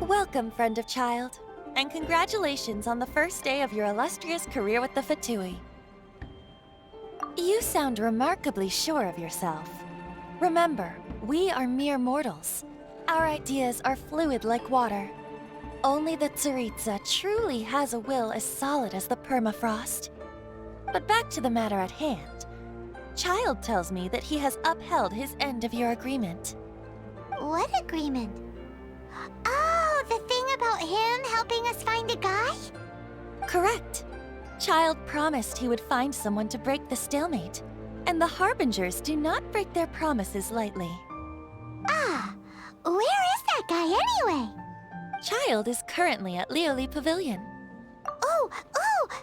Welcome, friend of child, and congratulations on the first day of your illustrious career with the Fatui. You sound remarkably sure of yourself. Remember, we are mere mortals. Our ideas are fluid like water. Only the Tsaritsa truly has a will as solid as the permafrost. But back to the matter at hand. Child tells me that he has upheld his end of your agreement. What agreement? Oh, the thing about him helping us find a guy? Correct. Child promised he would find someone to break the stalemate. And the Harbingers do not break their promises lightly. Ah, where is that guy anyway? Child is currently at Lioli Pavilion. Oh,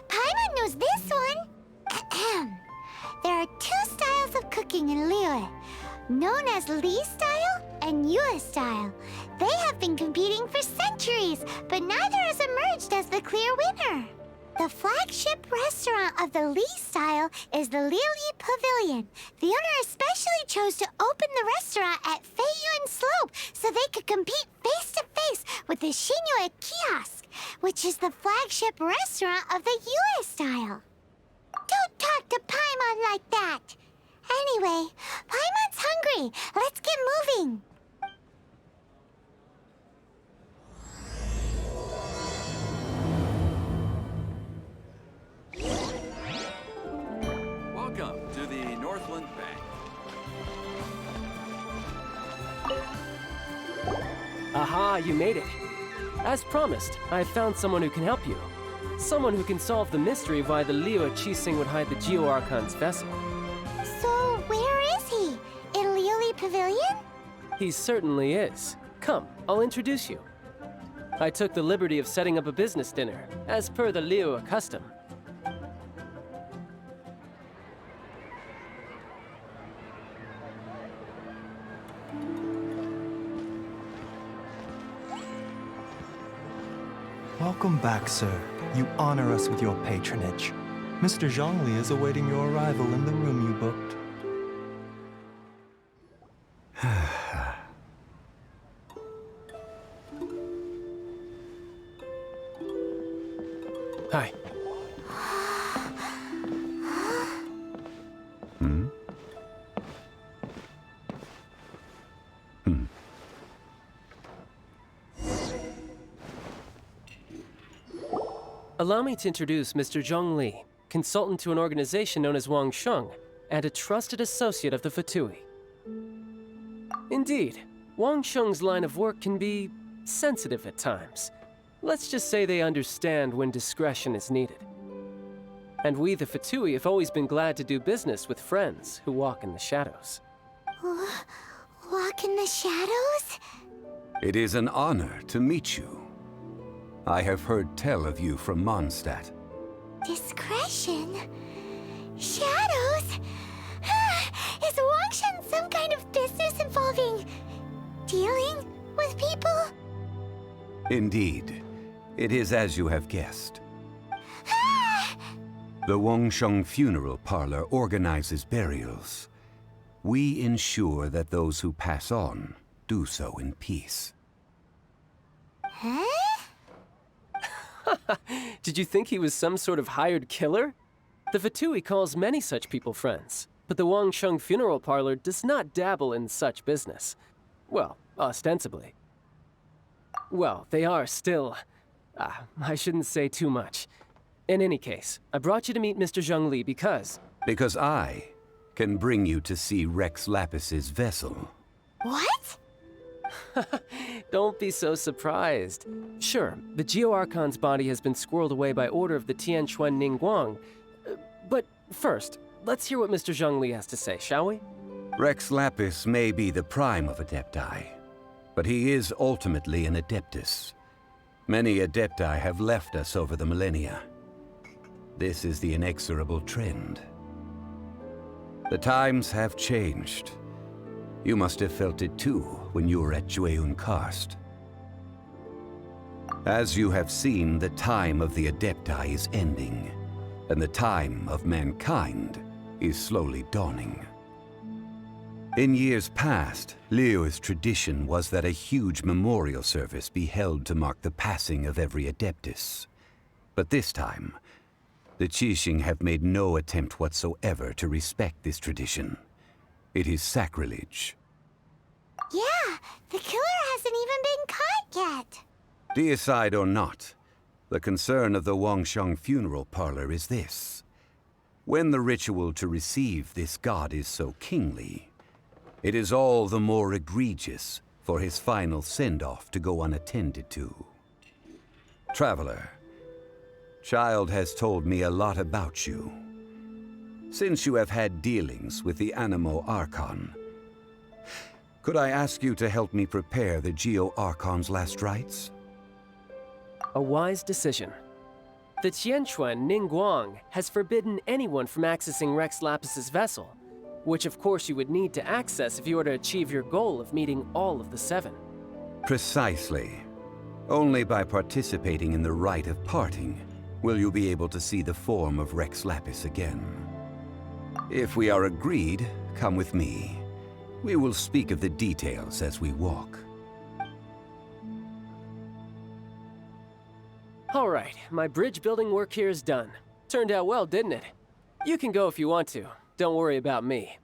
Paimon knows this one. Ahem. There are two styles of cooking in Liyue, known as Li style and Yue style. They have been competing for centuries, but neither has emerged as the clear winner. The flagship restaurant of the Li style is the Lioli Pavilion. The owner especially chose to open the restaurant at Feiyuan Slope so they could compete face-to-face with the Shinyue Kiosk, which is the flagship restaurant of the Yue style. Don't talk to Paimon like that! Anyway, Paimon's hungry. Let's get moving. Welcome to the Northland Bank. Aha, you made it. As promised, I have found someone who can help you. Someone who can solve the mystery of why the Liyue Qixing would hide the Geo-Archon's vessel. So, where is he? In Lioli Pavilion? He certainly is. Come, I'll introduce you. I took the liberty of setting up a business dinner, as per the Liyue custom. Welcome back, sir. You honor us with your patronage. Mr. Zhongli is awaiting your arrival in the room you booked. Hi. Allow me to introduce Mr. Zhong Li, consultant to an organization known as Wang Sheng, and a trusted associate of the Fatui. Indeed, Wang Sheng's line of work can be sensitive at times. Let's just say they understand when discretion is needed. And we, the Fatui, have always been glad to do business with friends who walk in the shadows. Walk in the shadows? It is an honor to meet you. I have heard tell of you from Mondstadt. Discretion? Shadows? Is Wangshan some kind of business involving dealing with people? Indeed. It is as you have guessed. The Wangsheng Funeral Parlor organizes burials. We ensure that those who pass on do so in peace. Huh? Did you think he was some sort of hired killer? The Fatui calls many such people friends, but the Wangsheng Funeral Parlor does not dabble in such business. Well, ostensibly. Well, they are still... I shouldn't say too much. In any case, I brought you to meet Mr. Zhong Li because... Because I can bring you to see Rex Lapis's vessel. What? Don't be so surprised. Sure, the Geo-Archon's body has been squirreled away by order of the Tianquan Ningguang. But first, let's hear what Mr. Zhong Li has to say, shall we? Rex Lapis may be the prime of Adepti, but he is ultimately an Adeptus. Many Adepti have left us over the millennia. This is the inexorable trend. The times have changed. You must have felt it too when you were at Jueyun Karst. As you have seen, the time of the Adepti is ending, and the time of mankind is slowly dawning. In years past, Liyue's tradition was that a huge memorial service be held to mark the passing of every Adeptus. But this time, the Qixing have made no attempt whatsoever to respect this tradition. It is sacrilege. Yeah, the killer hasn't even been caught yet. Deicide or not, the concern of the Wangsheng funeral parlor is this. When the ritual to receive this god is so kingly, it is all the more egregious for his final send-off to go unattended to. Traveler, Child has told me a lot about you. Since you have had dealings with the Animo Archon, could I ask you to help me prepare the Geo Archon's last rites? A wise decision. The Tianquan Ningguang has forbidden anyone from accessing Rex Lapis's vessel, which of course you would need to access if you were to achieve your goal of meeting all of the 7. Precisely. Only by participating in the rite of parting will you be able to see the form of Rex Lapis again. If we are agreed, come with me. We will speak of the details as we walk. All right, my bridge building work here is done. Turned out well, didn't it? You can go if you want to. Don't worry about me.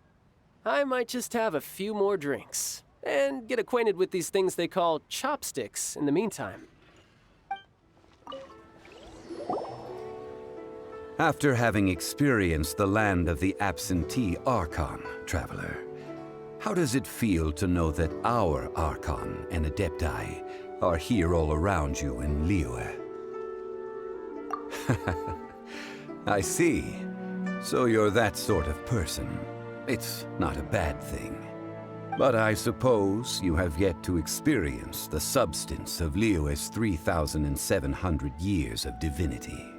I might just have a few more drinks and get acquainted with these things they call chopsticks in the meantime. After having experienced the land of the absentee Archon, Traveler, how does it feel to know that our Archon and Adepti are here all around you in Liyue? I see. So you're that sort of person. It's not a bad thing. But I suppose you have yet to experience the substance of Liyue's 3,700 years of divinity.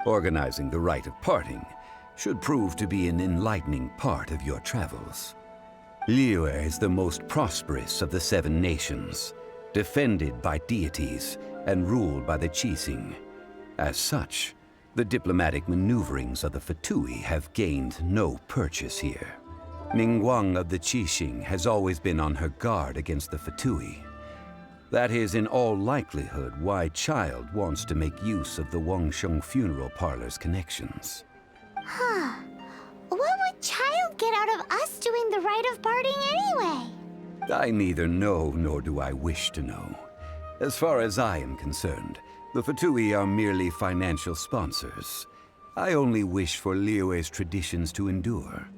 Organizing the rite of parting should prove to be an enlightening part of your travels. Liyue is the most prosperous of the 7 nations, defended by deities and ruled by the Qixing. As such, the diplomatic maneuverings of the Fatui have gained no purchase here. Ningguang of the Qixing has always been on her guard against the Fatui. That is in all likelihood why Child wants to make use of the Wangsheng funeral parlor's connections. Huh. What would Child get out of us doing the rite of parting anyway? I neither know nor do I wish to know. As far as I am concerned, the Fatui are merely financial sponsors. I only wish for Liyue's traditions to endure.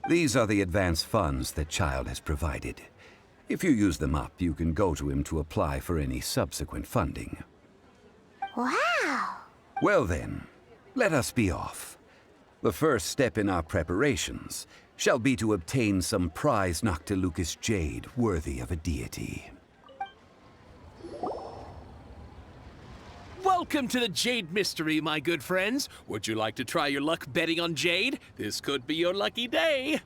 These are the advance funds that Child has provided. If you use them up, you can go to him to apply for any subsequent funding. Wow! Well then, let us be off. The first step in our preparations shall be to obtain some prize Noctilucous jade worthy of a deity. Welcome to the Jade Mystery, my good friends. Would you like to try your luck betting on Jade? This could be your lucky day.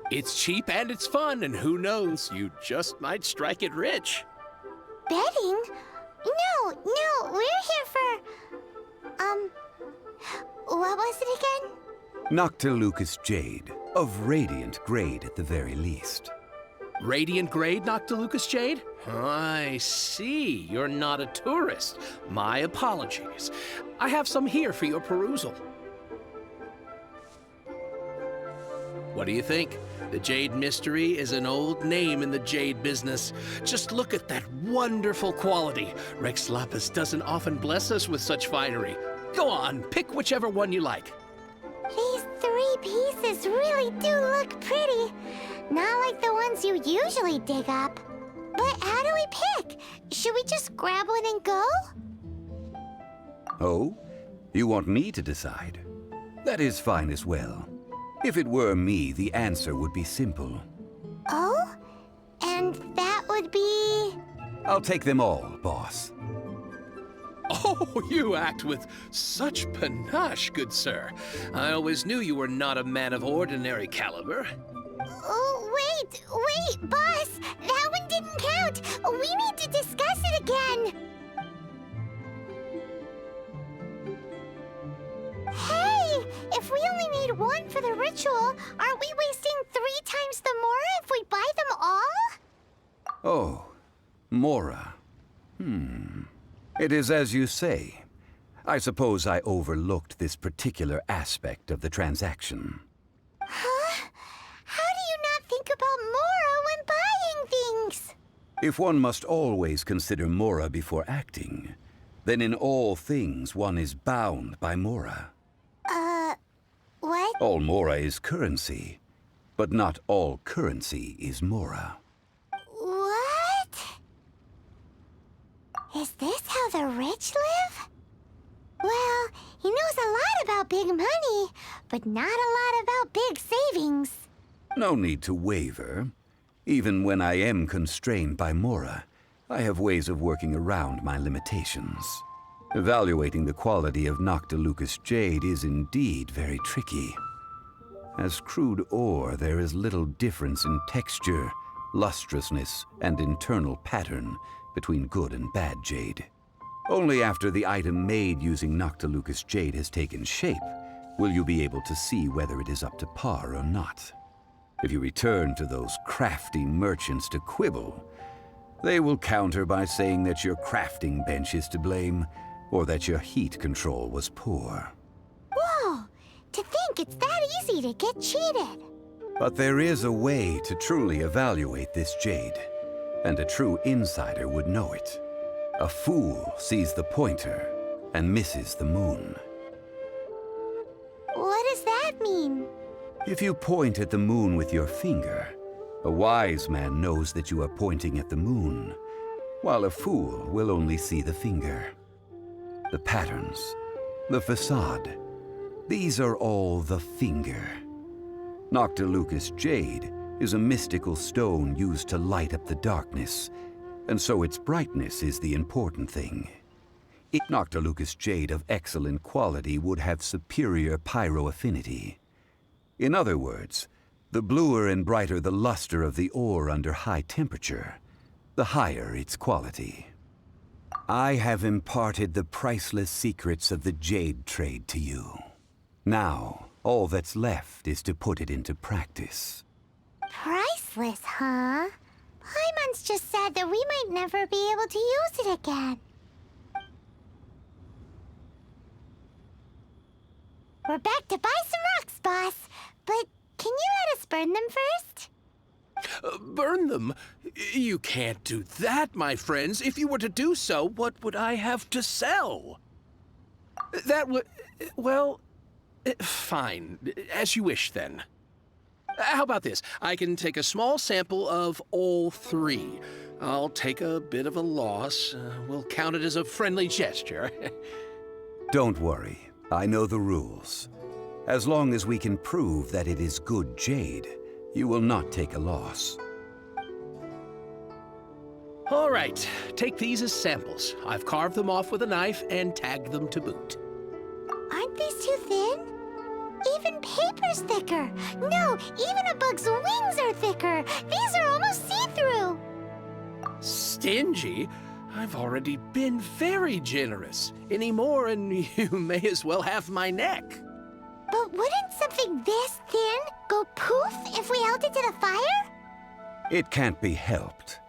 It's cheap and it's fun, and who knows, you just might strike it rich. Betting? No, we're here for... what was it again? Noctilucous jade, of radiant grade at the very least. Radiant grade Noctilucous jade? I see. You're not a tourist. My apologies. I have some here for your perusal. What do you think? The Jade Mystery is an old name in the jade business. Just look at that wonderful quality. Rex Lapis doesn't often bless us with such finery. Go on, pick whichever one you like. These 3 pieces really do look pretty. Not like the ones you usually dig up. But how do we pick? Should we just grab one and go? Oh? You want me to decide? That is fine as well. If it were me, the answer would be simple. Oh? And that would be... I'll take them all, boss. Oh, you act with such panache, good sir. I always knew you were not a man of ordinary caliber. Oh, wait, boss! That one didn't count! We need to discuss it again! Hey! If we only need one for the ritual, aren't we wasting 3 times the Mora if we buy them all? Oh, Mora. It is as you say. I suppose I overlooked this particular aspect of the transaction. Huh? How do you not think about Mora when buying things? If one must always consider Mora before acting, then in all things one is bound by Mora. What? All Mora is currency, but not all currency is Mora. What? Is this how the rich live? Well, he knows a lot about big money, but not a lot about big savings. No need to waver. Even when I am constrained by Mora, I have ways of working around my limitations. Evaluating the quality of Noctilucous jade is indeed very tricky. As crude ore, there is little difference in texture, lustrousness, and internal pattern between good and bad jade. Only after the item made using Noctilucous jade has taken shape will you be able to see whether it is up to par or not. If you return to those crafty merchants to quibble, they will counter by saying that your crafting bench is to blame, or that your heat control was poor. Whoa! To think it's that easy to get cheated. But there is a way to truly evaluate this jade, and a true insider would know it. A fool sees the pointer and misses the moon. What does that mean? If you point at the moon with your finger, a wise man knows that you are pointing at the moon, while a fool will only see the finger. The patterns, the facade, these are all the finger. Noctilucous jade is a mystical stone used to light up the darkness, and so its brightness is the important thing. Noctilucous jade of excellent quality would have superior pyro affinity. In other words, the bluer and brighter the luster of the ore under high temperature, the higher its quality. I have imparted the priceless secrets of the jade trade to you. Now, all that's left is to put it into practice. Priceless, huh? Paimon's just said that we might never be able to use it again. We're back to buy some rocks, boss. But can you let us burn them first? Burn them? You can't do that, my friends. If you were to do so, what would I have to sell? That would... well... fine. As you wish, then. How about this? I can take a small sample of all 3. I'll take a bit of a loss. We'll count it as a friendly gesture. Don't worry. I know the rules. As long as we can prove that it is good jade, you will not take a loss. All right. Take these as samples. I've carved them off with a knife and tagged them to boot. Aren't these too thin? Even paper's thicker. No, even a bug's wings are thicker. These are almost see-through. Stingy? I've already been very generous. Any more and you may as well have my neck. But wouldn't something this thin go poof if we held it to the fire? It can't be helped.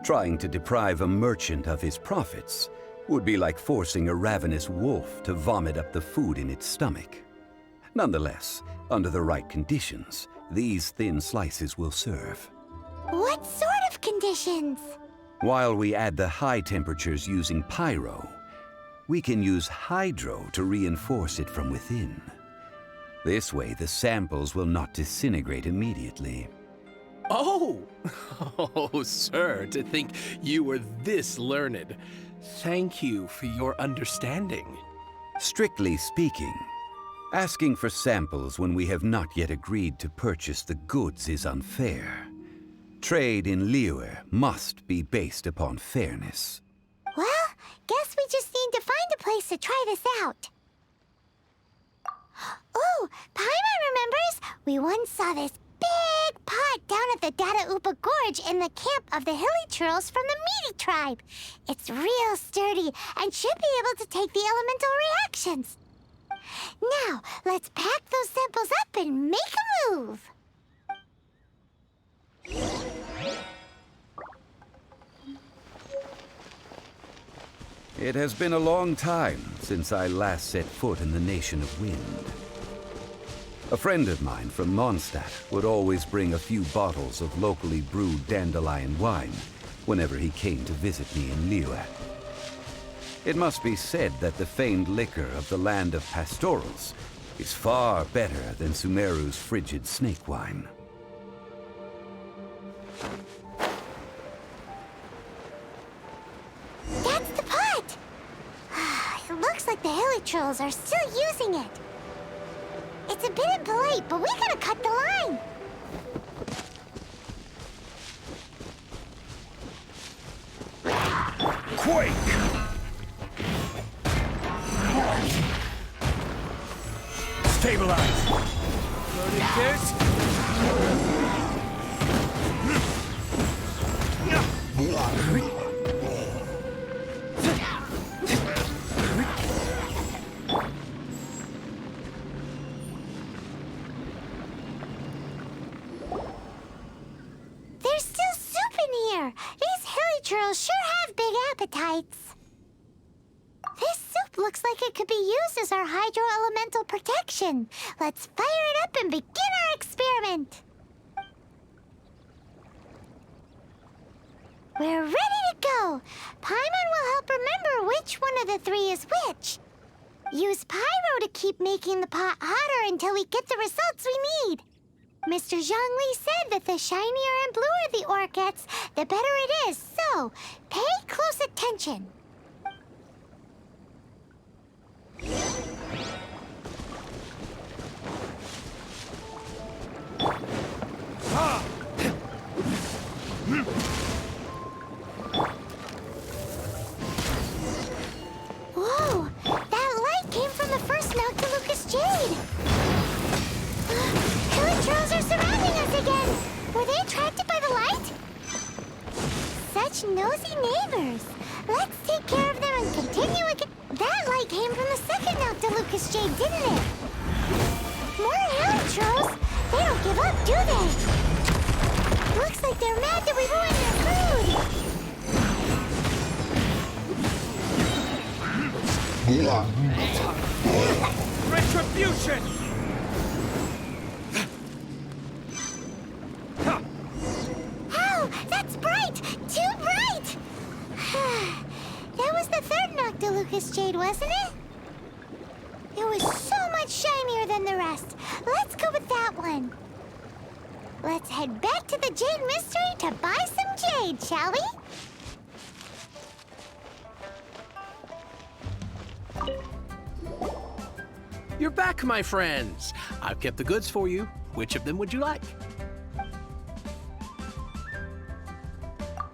Trying to deprive a merchant of his profits would be like forcing a ravenous wolf to vomit up the food in its stomach. Nonetheless, under the right conditions, these thin slices will serve. What sort of conditions? While we add the high temperatures using pyro, we can use hydro to reinforce it from within. This way, the samples will not disintegrate immediately. Oh! Oh, sir, to think you were this learned. Thank you for your understanding. Strictly speaking, asking for samples when we have not yet agreed to purchase the goods is unfair. Trade in Liyue must be based upon fairness. Well, guess we just need to find a place to try this out. Oh, Paimon remembers we once saw this big pot down at the Data Upa Gorge in the camp of the Hilly Churls from the Meaty tribe. It's real sturdy and should be able to take the elemental reactions. Now, let's pack those samples up and make a move. It has been a long time since I last set foot in the Nation of Wind. A friend of mine from Mondstadt would always bring a few bottles of locally brewed dandelion wine whenever he came to visit me in Liyue. It must be said that the famed liquor of the land of pastorals is far better than Sumeru's frigid snake wine. That's the pot! It looks like the hilly trolls are still using it. It's a bit impolite, but we gotta cut the line. Quake! Stabilize! Loaded dirt. There's still soup in here. These hilly trolls sure have big appetites. This soup looks like it could be used as our hydro-elemental protection. Let's fire it up and begin our experiment. We're ready to go. Paimon will help remember which one of the three is which. Use pyro to keep making the pot hotter until we get the results we need. Mr. Zhongli said that the shinier and bluer the ore gets, the better it is. So, pay close attention. Whoa! That light came from the first Noctilucous Jade! Hilly trolls are surrounding us again! Were they attracted by the light? Such nosy neighbors! Let's take care of them and continue again. That light came from the second Noctilucous Jade, didn't it? More hilly trolls! They don't give up, do they? Looks like they're mad that we ruined their food! Retribution! Oh, that's bright! Too bright! That was the third Noctilucous Jade, wasn't it? It was so much shinier than the rest. Let's go with that one. Let's head back to the Jade Mystery to buy some jade, shall we? You're back, my friends. I've kept the goods for you. Which of them would you like?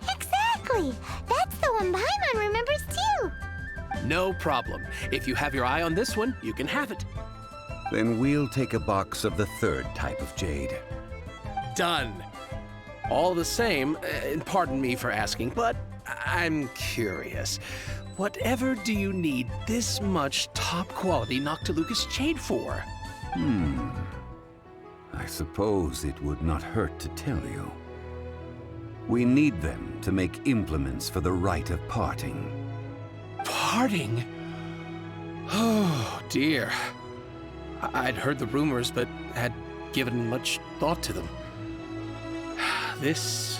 Exactly! That's the one Paimon remembers too! No problem. If you have your eye on this one, you can have it. Then we'll take a box of the third type of jade. Done. All the same, and pardon me for asking, but I'm curious. Whatever do you need this much top-quality Noctilucous Jade for? I suppose it would not hurt to tell you. We need them to make implements for the rite of parting. Parting? Oh, dear. I'd heard the rumors, but had given much thought to them. This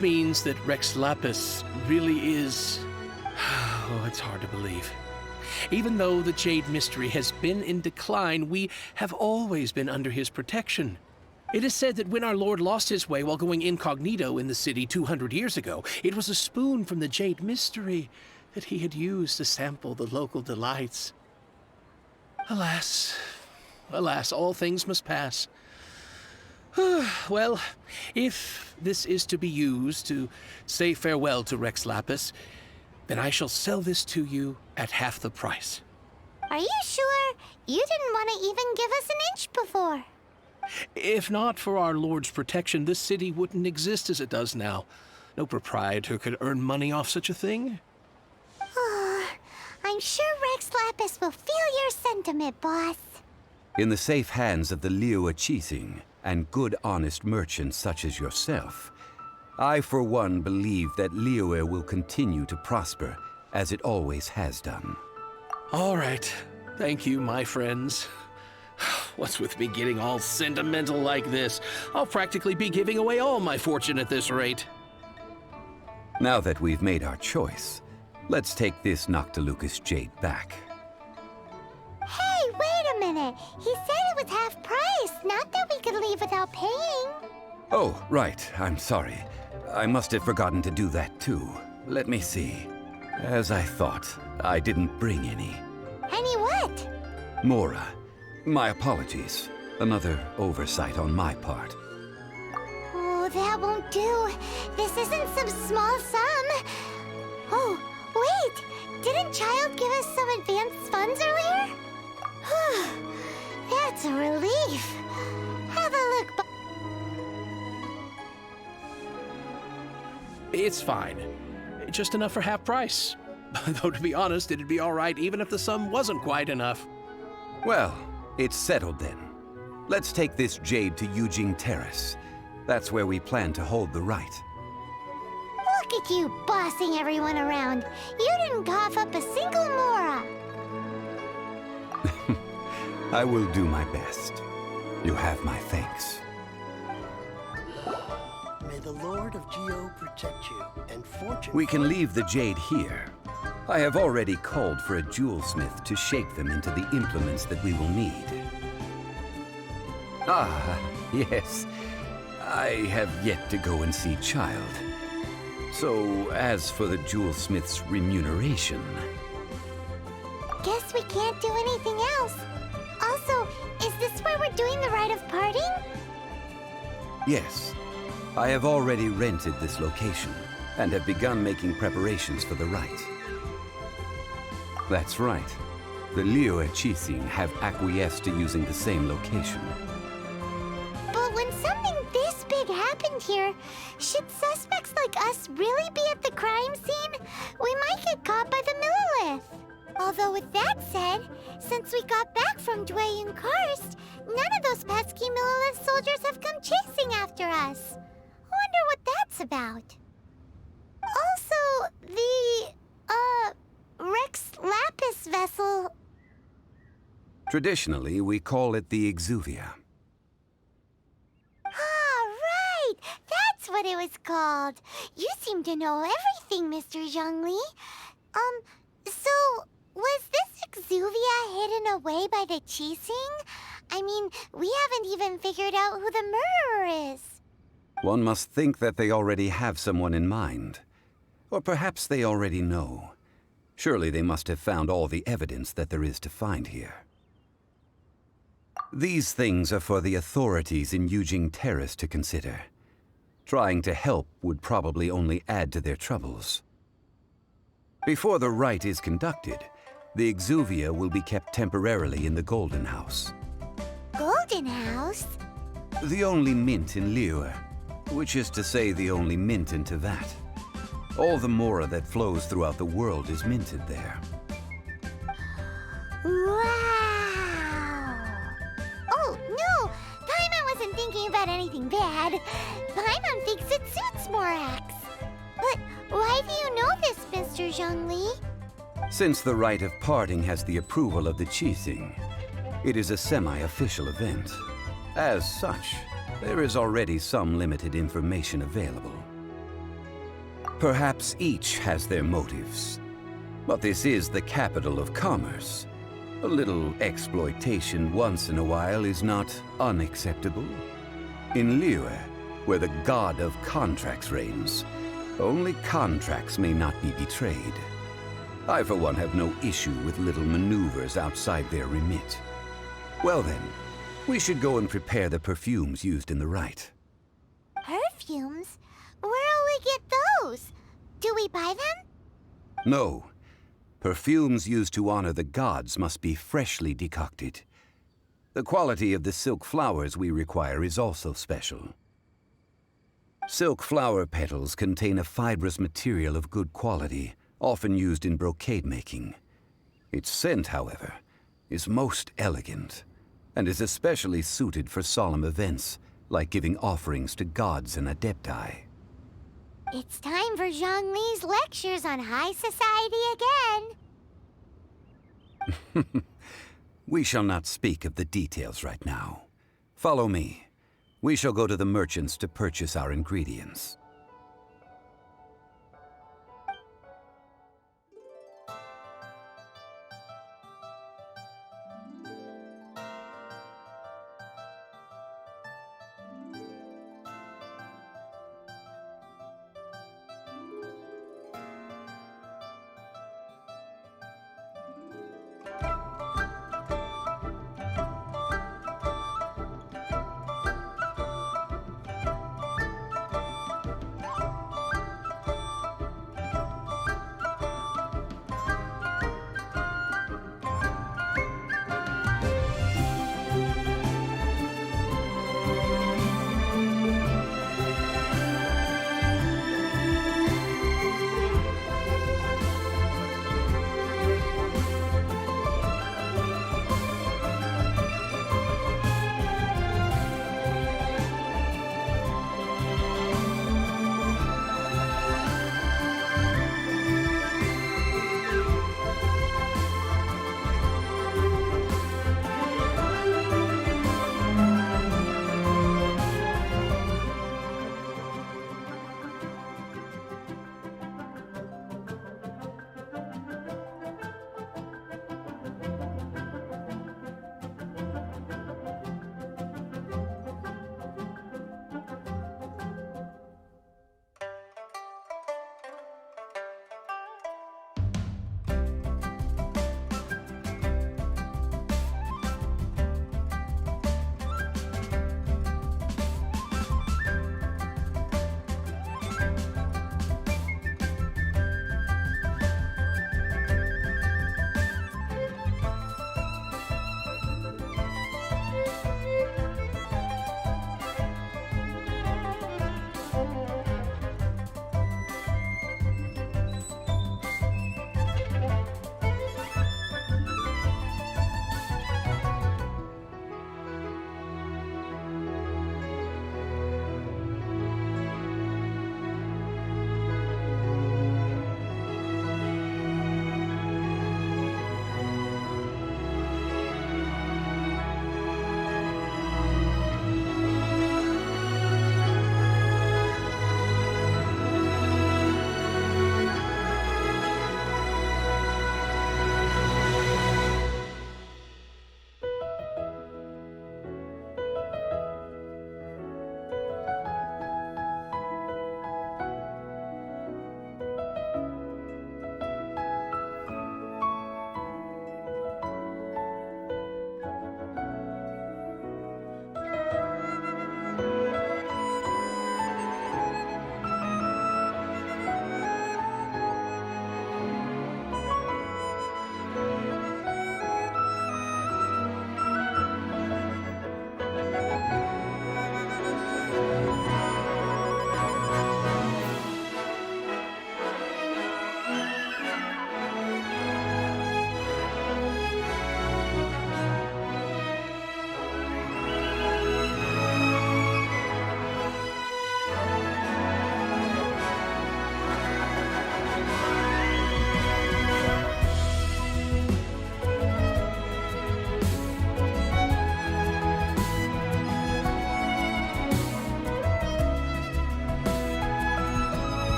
means that Rex Lapis really is... Oh, it's hard to believe. Even though the Jade Mystery has been in decline, we have always been under his protection. It is said that when our Lord lost his way while going incognito in the city 200 years ago, it was a spoon from the Jade Mystery that he had used to sample the local delights. Alas, alas, all things must pass. Well, if this is to be used to say farewell to Rex Lapis, then I shall sell this to you at half the price. Are you sure? You didn't want to even give us an inch before. If not for our Lord's protection, this city wouldn't exist as it does now. No proprietor could earn money off such a thing. I I'm sure Rex Lapis will feel your sentiment, boss. In the safe hands of the Liyue Qixing and good honest merchants such as yourself, I for one believe that Liyue will continue to prosper as it always has done. All right. Thank you, my friends. What's with me getting all sentimental like this? I'll practically be giving away all my fortune at this rate. Now that we've made our choice, let's take this Noctilucous jade back. Hey, wait a minute. He said it was half price, not that we could leave without paying. Oh, right. I'm sorry. I must have forgotten to do that too. Let me see. As I thought, I didn't bring any. Any what? Mora. My apologies. Another oversight on my part. Oh, that won't do. This isn't some small sum. Oh, wait! Didn't Child give us some advanced funds earlier? That's a relief. Have a look. It's fine. Just enough for half price. Though to be honest, it'd be all right even if the sum wasn't quite enough. Well, it's settled then. Let's take this jade to Yujing Terrace. That's where we plan to hold the rite. Look at you bossing everyone around. You didn't cough up a single Mora. I will do my best. You have my thanks. May the Lord of Geo protect you and fortune. We can leave the jade here. I have already called for a jewelsmith to shape them into the implements that we will need. Ah, yes. I have yet to go and see Child. So, as for the jewelsmith's remuneration... Guess we can't do anything else. Also, is this where we're doing the rite of parting? Yes. I have already rented this location, and have begun making preparations for the rite. That's right. The Liyue Qixing have acquiesced to using the same location. But when something this big happened here, should suspects like us really be at the crime scene? We might get caught by the Millilith. Although with that said, since we got back from Dwayne Karst, none of those pesky Millilith soldiers have come chasing after us. Wonder what that's about. Also, the, Rex Lapis vessel... Traditionally, we call it the Exuvia. Ah, right! That's what it was called. You seem to know everything, Mr. Zhongli. So, was this Exuvia hidden away by the Qixing? I mean, we haven't even figured out who the murderer is. One must think that they already have someone in mind. Or perhaps they already know. Surely they must have found all the evidence that there is to find here. These things are for the authorities in Yujing Terrace to consider. Trying to help would probably only add to their troubles. Before the rite is conducted, the Exuvia will be kept temporarily in the Golden House. Golden House? The only mint in Liyue, which is to say the only mint in Tevat. All the Mora that flows throughout the world is minted there. Wow! Oh, no! Paimon wasn't thinking about anything bad. Paimon thinks it suits Morax. But why do you know this, Mr. Zhongli? Since the rite of parting has the approval of the Qixing, it is a semi-official event. As such, there is already some limited information available. Perhaps each has their motives, but this is the capital of commerce. A little exploitation once in a while is not unacceptable. In Liyue, where the god of contracts reigns, only contracts may not be betrayed. I, for one, have no issue with little maneuvers outside their remit. Well then, we should go and prepare the perfumes used in the rite. Perfumes? Where'll we get those? Do we buy them? No. Perfumes used to honor the gods must be freshly decocted. The quality of the silk flowers we require is also special. Silk flower petals contain a fibrous material of good quality, often used in brocade making. Its scent, however, is most elegant, and is especially suited for solemn events, like giving offerings to gods and adepti. It's time for Zhongli's lectures on high society again. We shall not speak of the details right now. Follow me. We shall go to the merchants to purchase our ingredients.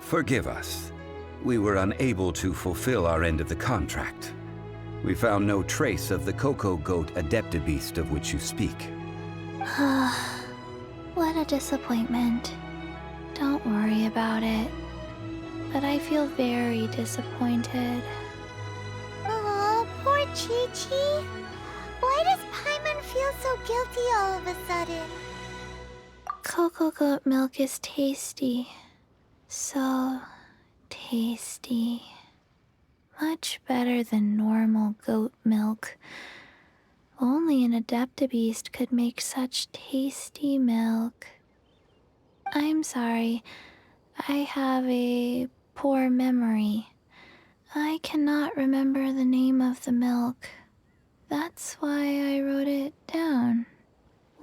Forgive us. We were unable to fulfill our end of the contract. We found no trace of the Cocoa Goat Adeptabeast of which you speak. What a disappointment. Don't worry about it. But I feel very disappointed. Oh, poor Chi-Chi. Why does Paimon feel so guilty all of a sudden? Cocoa goat milk is tasty. So tasty. Much better than normal goat milk. Only an Adeptabeast could make such tasty milk. I'm sorry. I have a poor memory. I cannot remember the name of the milk. That's why I wrote it down.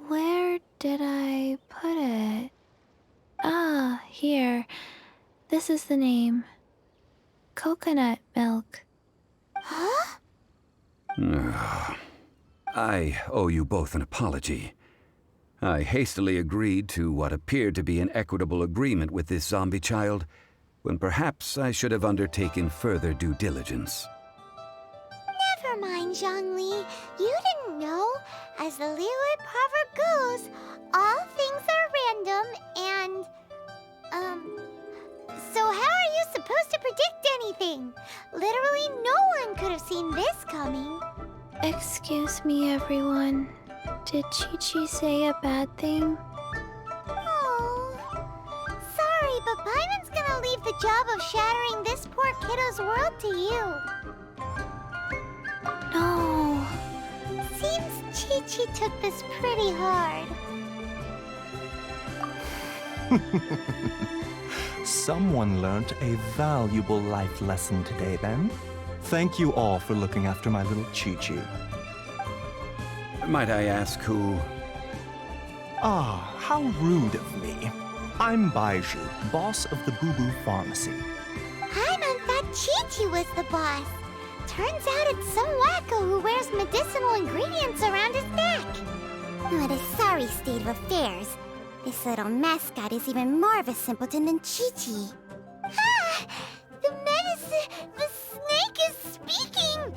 Where did I put it? Ah, here. This is the name. Coconut milk. Huh? I owe you both an apology. I hastily agreed to what appeared to be an equitable agreement with this zombie child, when perhaps I should have undertaken further due diligence. Never mind, Zhongli. You didn't know. As the Liyue proverb goes, all things are random and... So how are you supposed to predict anything? Literally no one could have seen this coming. Excuse me, everyone. Did Chi-Chi say a bad thing? Oh, sorry, but Paimon's gonna leave the job of shattering this poor kiddo's world to you. No. Seems Chi-Chi took this pretty hard. Someone learnt a valuable life lesson today, then. Thank you all for looking after my little Chi-Chi. Might I ask who... Ah, how rude of me. I'm Baiju, boss of the Boo Boo Pharmacy. Paimon thought Chi-Chi was the boss. Turns out it's some wacko who wears medicinal ingredients around his neck. What a sorry state of affairs. This little mascot is even more of a simpleton than Chi-Chi. Ah! The snake is speaking!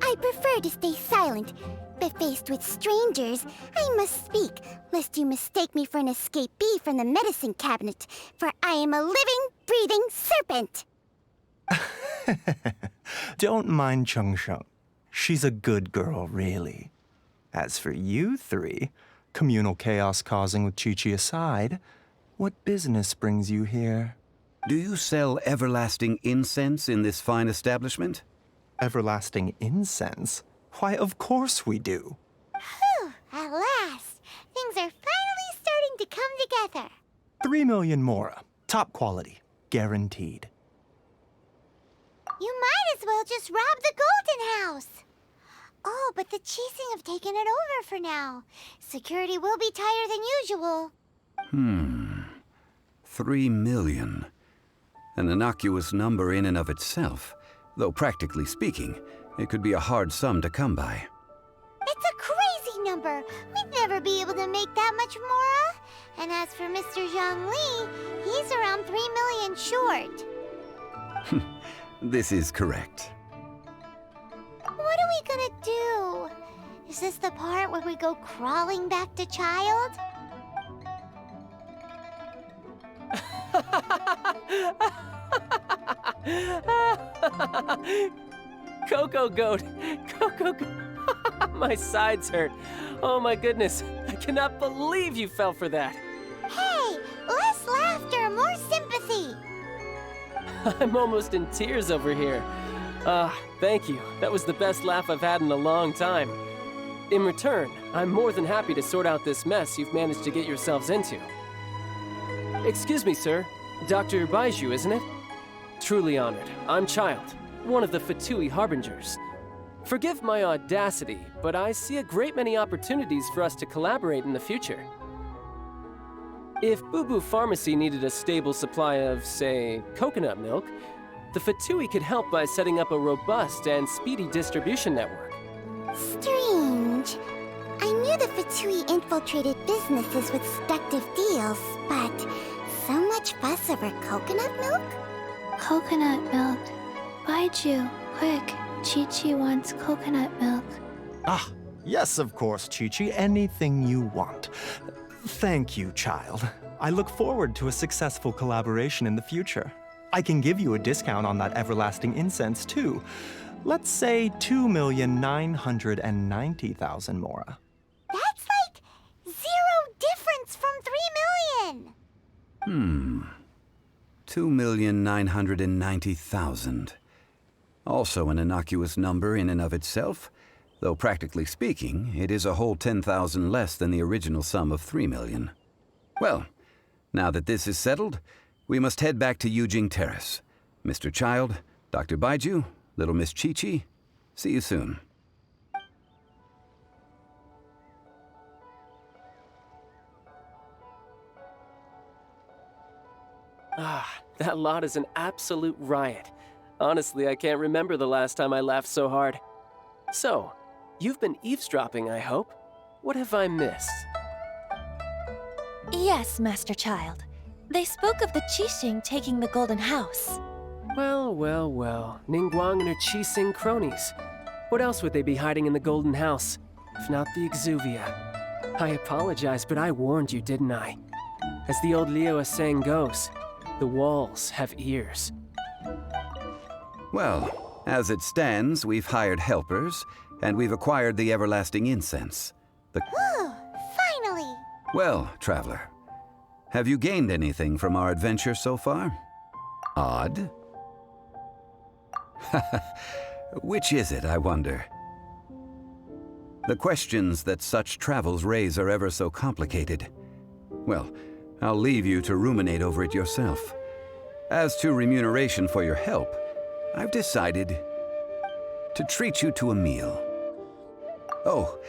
I prefer to stay silent, but faced with strangers, I must speak, lest you mistake me for an escapee from the medicine cabinet, for I am a living, breathing serpent! Don't mind Chung Sheng. She's a good girl, really. As for you three, communal chaos causing with Chi-Chi aside, what business brings you here? Do you sell everlasting incense in this fine establishment? Everlasting incense? Why, of course we do. Whew, at last! Things are finally starting to come together. 3 million mora. Top quality. Guaranteed. You might as well just rob the Golden House! Oh, but the chasing have taken it over for now. Security will be tighter than usual. 3 million. An innocuous number in and of itself, though practically speaking, it could be a hard sum to come by. It's a crazy number. We'd never be able to make that much mora. And as for Mr. Zhongli, he's around 3 million short. This is correct. What are we gonna do? Is this the part where we go crawling back to child? Cocoa Goat! Cocoa Goat! My sides hurt. Oh my goodness. I cannot believe you fell for that. Hey, less laughter, more sympathy. I'm almost in tears over here. Thank you. That was the best laugh I've had in a long time. In return, I'm more than happy to sort out this mess you've managed to get yourselves into. Excuse me, sir. Dr. Baiju, isn't it? Truly honored. I'm Child, one of the Fatui Harbingers. Forgive my audacity, but I see a great many opportunities for us to collaborate in the future. If Boo Boo Pharmacy needed a stable supply of, say, coconut milk, the Fatui could help by setting up a robust and speedy distribution network. Strange. I knew the Fatui infiltrated businesses with seductive deals, but so much much fuss over coconut milk? Coconut milk. Baiju, quick. Chi-Chi wants coconut milk. Ah, yes, of course, Chi-Chi. Anything you want. Thank you, child. I look forward to a successful collaboration in the future. I can give you a discount on that everlasting incense, too. Let's say 2,990,000 mora. That's like 0 difference from 3 million! 2,990,000. Also an innocuous number in and of itself, though practically speaking, it is a whole 10,000 less than the original sum of 3 million. Well, now that this is settled, we must head back to Yujing Terrace. Mr. Child, Dr. Baiju, little Miss Chi-Chi, see you soon. Ah, that lot is an absolute riot. Honestly, I can't remember the last time I laughed so hard. So, you've been eavesdropping, I hope? What have I missed? Yes, Master Child. They spoke of the Qixing taking the Golden House. Well, well, well. Ningguang and her Qixing cronies. What else would they be hiding in the Golden House, if not the Exuvia? I apologize, but I warned you, didn't I? As the old Liu saying goes, the walls have ears. Well, as it stands, we've hired helpers, and we've acquired the everlasting incense. Whew, finally! Well, traveler, have you gained anything from our adventure so far? Odd? Which is it, I wonder? The questions that such travels raise are ever so complicated. Well, I'll leave you to ruminate over it yourself. As to remuneration for your help, I've decided to treat you to a meal. Oh,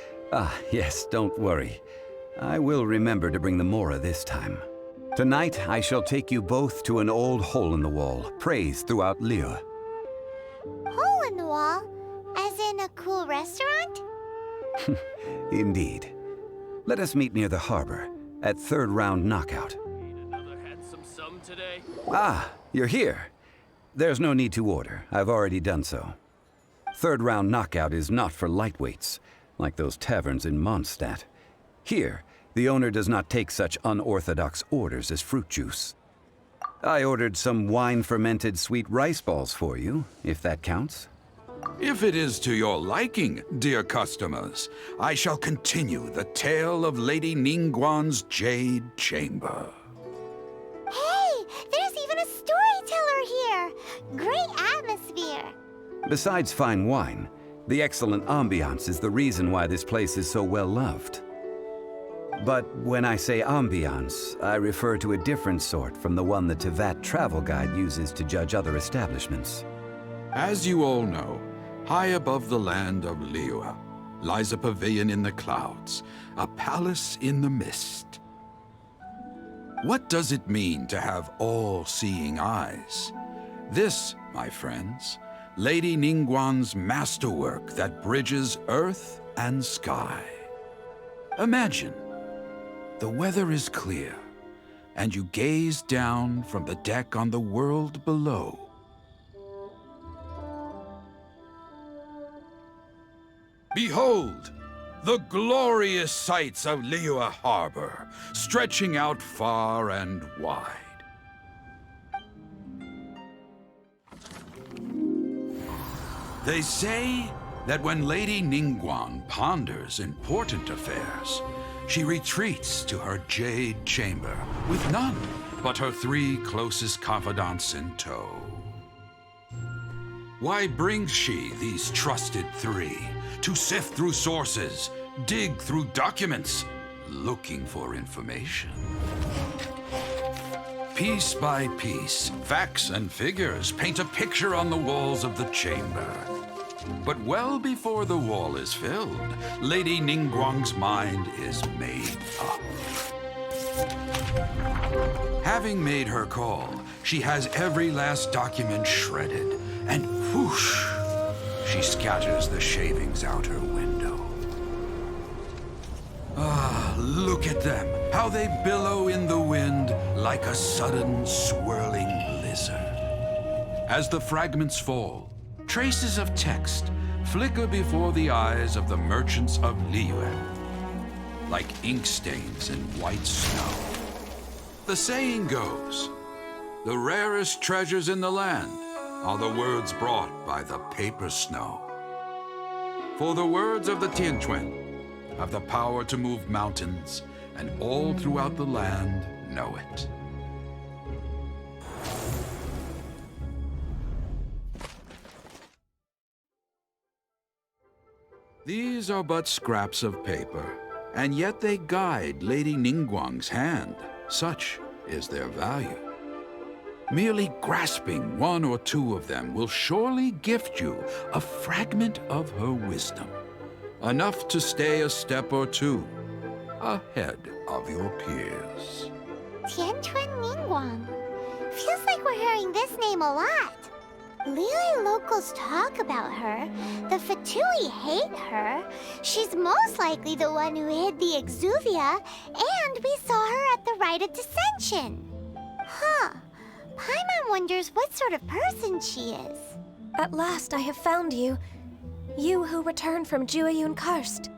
yes, don't worry. I will remember to bring the mora this time. Tonight, I shall take you both to an old hole-in-the-wall, praised throughout Liu. Hole in the wall? As in a cool restaurant? Indeed. Let us meet near the harbor, at third round knockout. Another handsome sum today? Ah, you're here. There's no need to order. I've already done so. Third round knockout is not for lightweights, like those taverns in Mondstadt. Here, the owner does not take such unorthodox orders as fruit juice. I ordered some wine-fermented sweet rice balls for you, if that counts. If it is to your liking, dear customers, I shall continue the tale of Lady Ningguang's Jade Chamber. Hey, there's even a storyteller here! Great atmosphere! Besides fine wine, the excellent ambiance is the reason why this place is so well loved. But when I say ambiance, I refer to a different sort from the one the Tevat travel guide uses to judge other establishments. As you all know, high above the land of Liyue lies a pavilion in the clouds, a palace in the mist. What does it mean to have all-seeing eyes? This, my friends, Lady Ningguang's masterwork that bridges earth and sky. Imagine, the weather is clear, and you gaze down from the deck on the world below. Behold, the glorious sights of Liyue Harbor, stretching out far and wide. They say that when Lady Ningguang ponders important affairs, she retreats to her jade chamber with none but her 3 closest confidants in tow. Why brings she these trusted 3 to sift through sources, dig through documents, looking for information? Piece by piece, facts and figures paint a picture on the walls of the chamber. But well before the wall is filled, Lady Ningguang's mind is made up. Having made her call, she has every last document shredded, and whoosh, she scatters the shavings out her window. Ah, look at them, how they billow in the wind like a sudden swirling blizzard. As the fragments fall, traces of text flicker before the eyes of the merchants of Liyue, like ink stains in white snow. The saying goes, the rarest treasures in the land are the words brought by the paper snow. For the words of the Tianquan have the power to move mountains, and all throughout the land know it. These are but scraps of paper, and yet they guide Lady Ningguang's hand. Such is their value. Merely grasping one or two of them will surely gift you a fragment of her wisdom, enough to stay a step or two ahead of your peers. Tianquan Ningguang. Feels like we're hearing this name a lot. Liyue locals talk about her. The Fatui hate her. She's most likely the one who hid the Exuvia, and we saw her at the Rite of Dissension. Huh. Paimon wonders what sort of person she is. At last I have found you. You who returned from Jueyun Karst.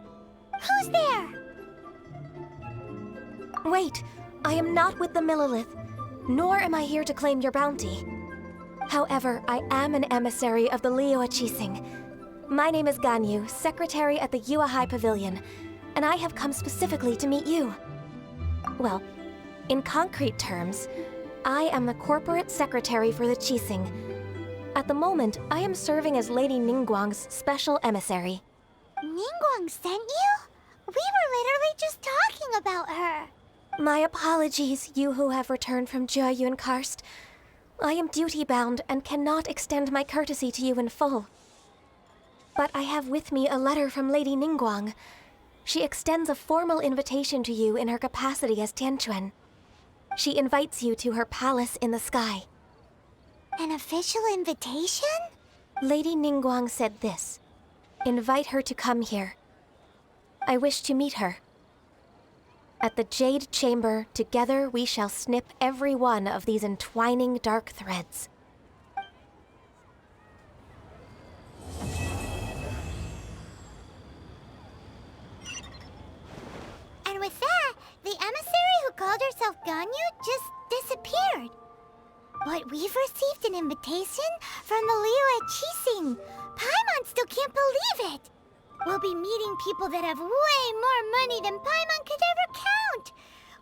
Who's there? Wait, I am not with the Millelith, nor am I here to claim your bounty. However, I am an emissary of the Liyue Qixing. My name is Ganyu, secretary at the Yuehai Pavilion, and I have come specifically to meet you. Well, in concrete terms, I am the corporate secretary for the Qixing. At the moment, I am serving as Lady Ningguang's special emissary. Ningguang sent you? We were literally just talking about her. My apologies, you who have returned from Jueyun Karst. I am duty-bound and cannot extend my courtesy to you in full. But I have with me a letter from Lady Ningguang. She extends a formal invitation to you in her capacity as Tianquan. She invites you to her palace in the sky. An official invitation? Lady Ningguang said this. Invite her to come here. I wish to meet her. At the Jade Chamber, together we shall snip every one of these entwining dark threads. And with that, the emissary who called herself Ganyu just disappeared. But we've received an invitation from the Liyue Qixing. Paimon still can't believe it. We'll be meeting people that have way more money than Paimon could ever count.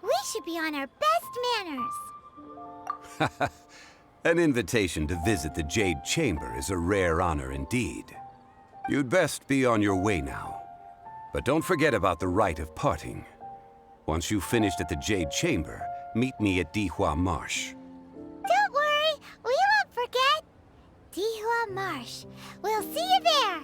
We should be on our best manners. An invitation to visit the Jade Chamber is a rare honor indeed. You'd best be on your way now. But don't forget about the rite of parting. Once you've finished at the Jade Chamber, meet me at Dihua Marsh. Don't worry, we won't forget. Dihua Marsh. We'll see you there.